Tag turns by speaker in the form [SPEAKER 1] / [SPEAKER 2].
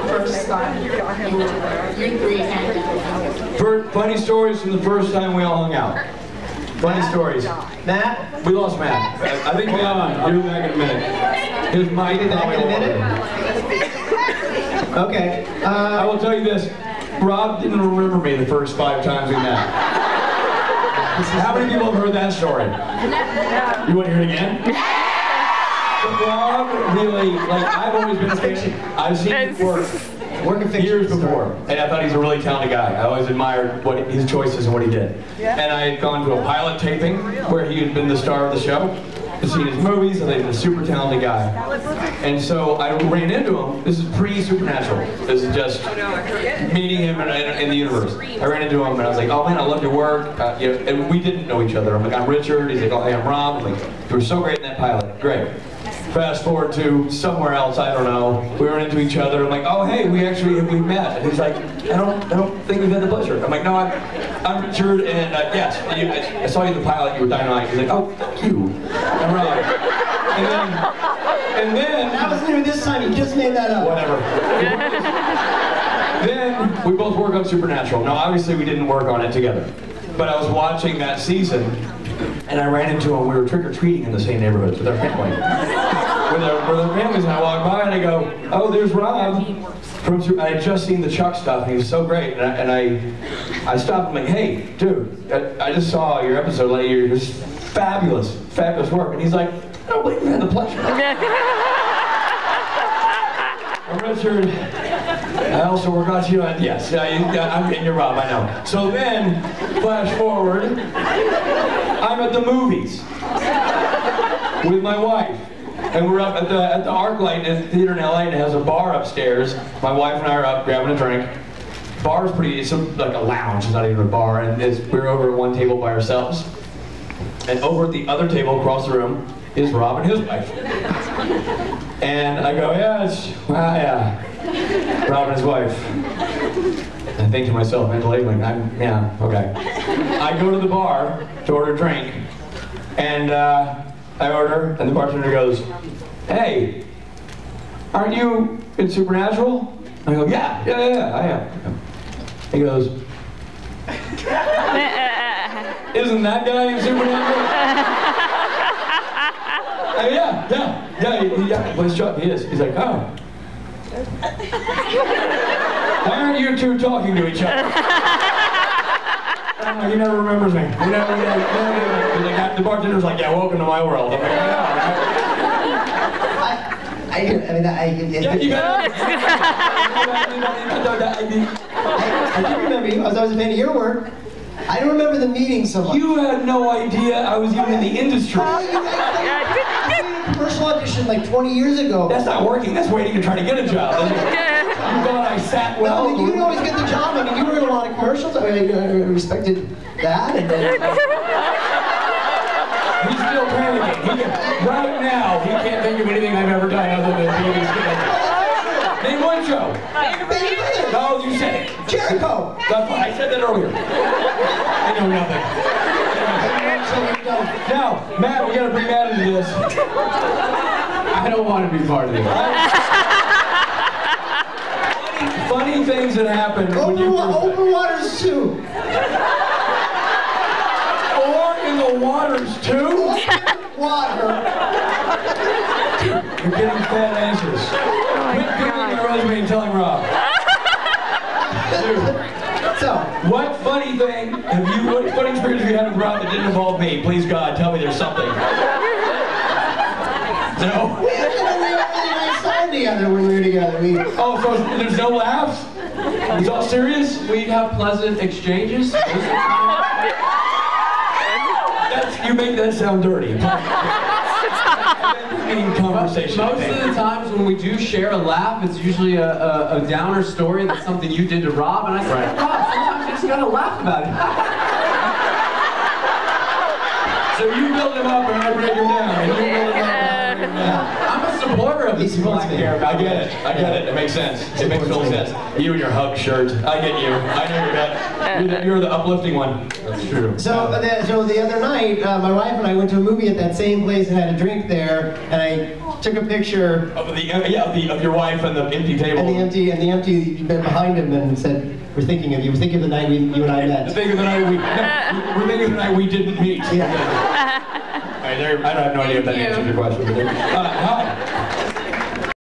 [SPEAKER 1] First time.
[SPEAKER 2] You three.
[SPEAKER 3] Funny stories from the first time we all hung out. Funny stories.
[SPEAKER 4] Matt?
[SPEAKER 3] We lost Matt. I think we on. You'll be back in a minute. His mic is
[SPEAKER 4] back in a minute? Okay.
[SPEAKER 3] I will tell you this. Rob didn't remember me the first 5 times we met. How many people have heard that story? You want to hear it again? But Rob really, like, I've always been a fan. I've seen him work years before, and I thought he's a really talented guy. I always admired his choices and what he did. And I had gone to a pilot taping where he had been the star of the show. I'd seen his movies, and he's a super talented guy. And so I ran into him. This is pre-Supernatural. This is just meeting him in the universe. I ran into him, and I was like, oh man, I love your work. You know, and we didn't know each other. I'm like, I'm Richard. He's like, oh, hey, I'm Rob. I'm like, you were so great in that pilot. Great. Fast forward to somewhere else, I don't know. We run into each other. I'm like, oh hey, we met. And he's like, I don't think we've had the pleasure. I'm like, no, I'm Richard, and yes, I saw you in the pilot. You were dynamite. He's like, oh, thank you. I'm Rob. And then
[SPEAKER 4] that wasn't even this time. You just made that up.
[SPEAKER 3] Whatever. Then we both work on Supernatural. Now, obviously, we didn't work on it together, but I was watching that season. And I ran into him. We were trick-or-treating in the same neighborhoods with our family. with our families, and I walk by and I go, oh, there's Rob. I had just seen the Chuck stuff, and he was so great. And I stopped. I'm like, hey, dude, I just saw your episode later. You're just fabulous work. And he's like, I don't believe you had the pleasure. Richard, I also work on you, and yes, I'm getting your Rob, I know. So then, flash forward, I'm at the movies with my wife, and we're up at the ArcLight Theater in LA, and it has a bar upstairs. My wife and I are up grabbing a drink. Bar's it's like a lounge, it's not even a bar, and we're over at one table by ourselves. And over at the other table across the room is Rob and his wife. And I go, yeah, Rob and his wife. And I think to myself mentally, like, yeah, okay. I go to the bar to order a drink, and I order, and the bartender goes, hey, aren't you in Supernatural? I go, yeah, I am. He goes, isn't that guy in Supernatural? Yeah, plays Chuck, he is. He's like, oh. Why aren't you two talking to each other? He never remembers me. The bartender's like, yeah, welcome to my world. I'm like,
[SPEAKER 4] I do remember you. I was a fan of your work. I don't remember the meeting so much.
[SPEAKER 3] You had no idea I was even in the industry.
[SPEAKER 4] Commercial audition like 20 years ago.
[SPEAKER 3] That's not working. That's waiting to try to get a job. You thought I sat well.
[SPEAKER 4] No, you always get the job. I mean, you were in a lot of commercials. I mean, I respected that. And then...
[SPEAKER 3] He's still panicking. Right now, he can't think of anything I've ever done other than being scared. Name one show. No, you said it.
[SPEAKER 4] Jericho.
[SPEAKER 3] That's what I said that earlier. I know nothing. Now, Matt, we gotta bring Matt into this. I don't want to be part of this. Funny things that happen when you
[SPEAKER 4] open waters too.
[SPEAKER 3] Or in the waters too?
[SPEAKER 4] Water.
[SPEAKER 3] You're getting fat answers. Quit giving your resume and telling Rob. Dude. So, what funny thing what funny experience have you had with Rob that didn't involve me? Please God, tell me there's something. No?
[SPEAKER 4] We had a really nice time together when we were together.
[SPEAKER 3] Oh, so there's no laughs? It's all serious?
[SPEAKER 5] We have pleasant exchanges.
[SPEAKER 3] You make that sound dirty. Conversation.
[SPEAKER 5] Most of the times when we do share a laugh, it's usually a downer story that's something you did to Rob, and I said, right. Rob, sometimes you just gotta laugh about it.
[SPEAKER 3] So you build him up and I break him down. And you build him up and I break him down. I'm a supporter of these people. I get it. It makes sense. It makes total sense. You and your hug shirt. I get you. I know you're that. You're the uplifting one. That's true.
[SPEAKER 4] So the other night, my wife and I went to a movie at that same place and had a drink there, and took a picture
[SPEAKER 3] Of of your wife and the empty table.
[SPEAKER 4] and the empty bed behind him and said, "We're thinking of you. We're thinking of the night you and I met."
[SPEAKER 3] We're thinking of the night we didn't meet.
[SPEAKER 4] Yeah.
[SPEAKER 3] All right, I have no idea if that answers your question. Hi.